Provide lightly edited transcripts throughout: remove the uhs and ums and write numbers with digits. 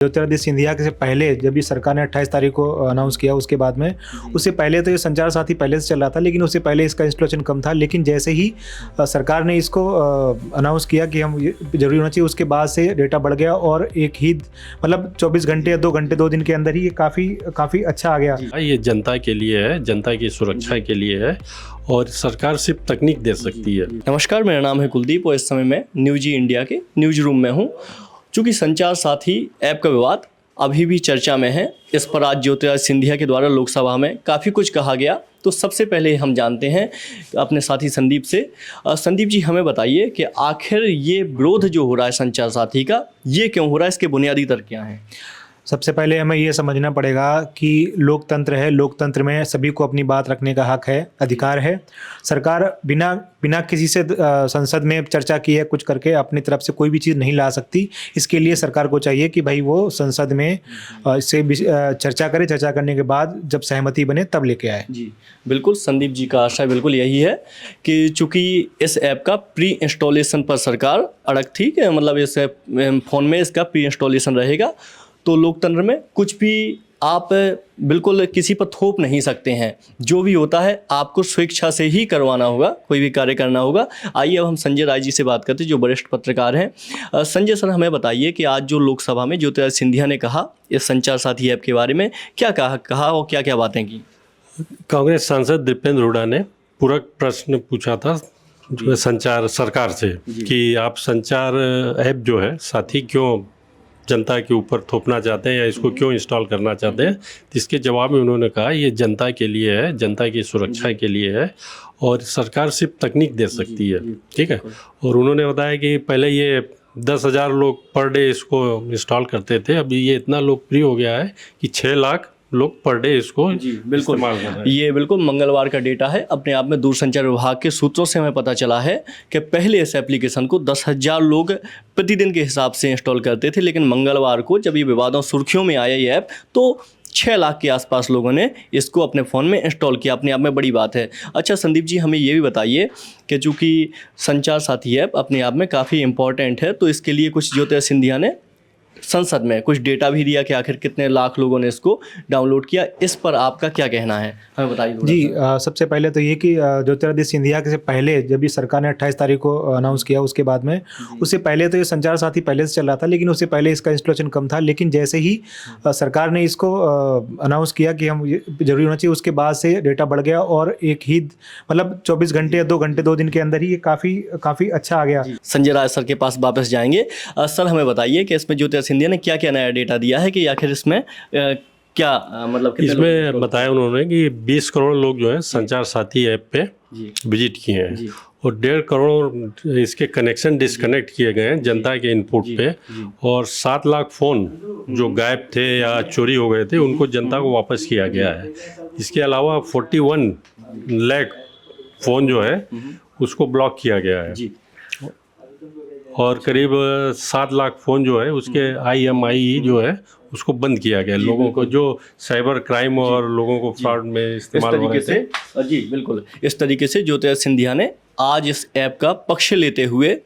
ज्योतिरादित्य सिंधिया के से पहले जब ये सरकार ने 28 तारीख को अनाउंस किया, उसके बाद में उससे पहले तो ये संचार साथी पहले से चल रहा था, लेकिन उससे पहले इसका इंस्टॉलेशन कम था। लेकिन जैसे ही सरकार ने इसको अनाउंस किया कि हम जरूरी होना चाहिए, उसके बाद से डेटा बढ़ गया और एक ही मतलब 24 घंटे या 2 घंटे 2 दिन के अंदर ही ये काफ़ी अच्छा आ गया। ये जनता के लिए है, जनता की सुरक्षा के लिए है और सरकार सिर्फ तकनीक दे सकती है। नमस्कार, मेरा नाम है कुलदीप और इस समय मैं न्यूज इंडिया के न्यूज रूम में हूँ। चूँकि संचार साथी ऐप का विवाद अभी भी चर्चा में है, इस पर आज ज्योतिरादित्य सिंधिया के द्वारा लोकसभा में काफ़ी कुछ कहा गया। तो सबसे पहले हम जानते हैं अपने साथी संदीप से। संदीप जी, हमें बताइए कि आखिर ये विरोध जो हो रहा है संचार साथी का, ये क्यों हो रहा है, इसके बुनियादी तर्क क्या हैं? सबसे पहले हमें ये समझना पड़ेगा कि लोकतंत्र है, लोकतंत्र में सभी को अपनी बात रखने का हक है, अधिकार है। सरकार बिना किसी से संसद में चर्चा किए कुछ करके अपनी तरफ से कोई भी चीज़ नहीं ला सकती। इसके लिए सरकार को चाहिए कि भाई वो संसद में इससे चर्चा करे, चर्चा करने के बाद जब सहमति बने तब लेके आए। जी बिल्कुल, संदीप जी का आशा बिल्कुल यही है कि चूँकि इस ऐप का प्री इंस्टॉलेशन पर सरकार अड़ग थी कि मतलब इस फ़ोन में इसका प्री इंस्टॉलेशन रहेगा, तो लोकतंत्र में कुछ भी आप बिल्कुल किसी पर थोप नहीं सकते हैं। जो भी होता है आपको स्वेच्छा से ही करवाना होगा, कोई भी कार्य करना होगा। आइए अब हम संजय राय जी से बात करते हैं, जो वरिष्ठ पत्रकार हैं। संजय सर, हमें बताइए कि आज जो लोकसभा में ज्योतिरादित्य सिंधिया ने कहा इस संचार साथी ऐप के बारे में, क्या कहा और क्या क्या बातें की? कांग्रेस सांसद दीपेंद्र हुड्डा ने पूरक प्रश्न पूछा था संचार सरकार से कि आप संचार ऐप जो है साथी क्यों जनता के ऊपर थोपना चाहते हैं या इसको क्यों इंस्टॉल करना चाहते हैं। इसके जवाब में उन्होंने कहा ये जनता के लिए है, जनता की सुरक्षा के लिए है और सरकार सिर्फ तकनीक दे सकती है। ठीक है। और उन्होंने बताया कि पहले ये 10,000 लोग पर डे इसको इंस्टॉल करते थे, अभी ये इतना लोकप्रिय हो गया है कि 6 लाख लोग पर डे इसको बिल्कुल इस्तेमाल कर रहे हैं। ये बिल्कुल मंगलवार का डेटा है। अपने आप में दूरसंचार विभाग के सूत्रों से हमें पता चला है कि पहले इस एप्लीकेशन को 10,000 लोग प्रतिदिन के हिसाब से इंस्टॉल करते थे, लेकिन मंगलवार को जब ये विवादों सुर्खियों में आया ये ऐप, तो 6 लाख के आसपास लोगों ने इसको अपने फ़ोन में इंस्टॉल किया। अपने आप में बड़ी बात है। अच्छा संदीप जी, हमें ये भी बताइए कि चूँकि संचार साथी ऐप अपने आप में काफ़ी इम्पॉर्टेंट है, तो इसके लिए कुछ ज्योतिरादित्य सिंधिया ने संसद में कुछ डेटा भी दिया कि आखिर कितने लाख लोगों ने इसको डाउनलोड किया। इस पर आपका क्या कहना है, हमें बताइए जी। सबसे पहले तो ये कि ज्योतिरादित्य सिंधिया के से पहले जब ये सरकार ने 28 तारीख को अनाउंस किया, उसके बाद में उससे पहले तो ये संचार साथी पहले से चल रहा था, लेकिन उससे पहले इसका इंस्टॉलेशन कम था। लेकिन जैसे ही सरकार ने इसको अनाउंस किया कि हम जरूरी होना चाहिए, उसके बाद से डेटा बढ़ गया और एक ही मतलब 24 घंटे या 2 घंटे 2 दिन के अंदर ही ये काफ़ी अच्छा आ गया। संजय राय सर के पास वापस जाएंगे। सर, हमें बताइए कि इसमें ज्योतिरादित्य सिंधिया ने क्या क्या नया डेटा दिया है कि आखिर इसमें क्या मतलब इसमें बताया उन्होंने कि 20 करोड़ लोग जो है संचार साथी ऐप पे विजिट किए हैं और 1.5 करोड़ इसके कनेक्शन डिस्कनेक्ट किए गए हैं जनता के इनपुट पे और 7 लाख फ़ोन जो गायब थे या चोरी हो गए थे उनको जनता को वापस किया गया है। इसके अलावा 41 लाख फ़ोन जो है उसको ब्लॉक किया गया है और करीब 7 लाख फ़ोन जो है उसके IMEI जो है उसको बंद किया गया। लोगों को जो साइबर क्राइम और लोगों को फ्रॉड में इस्तेमाल हो रहे थे। जी बिल्कुल, इस तरीके से ज्योतिरादित्य सिंधिया ने आज इस ऐप का पक्ष लेते हुए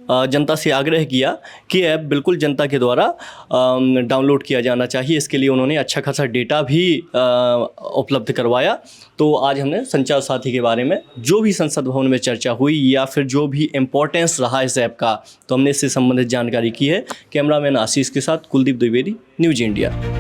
जनता से आग्रह किया कि ऐप बिल्कुल जनता के द्वारा डाउनलोड किया जाना चाहिए। इसके लिए उन्होंने अच्छा खासा डेटा भी उपलब्ध करवाया। तो आज हमने संचार साथी के बारे में जो भी संसद भवन में चर्चा हुई या फिर जो भी इम्पोर्टेंस रहा इस ऐप का, तो हमने इससे संबंधित जानकारी की है। कैमरामैन आशीष के साथ कुलदीप द्विवेदी, न्यूज इंडिया।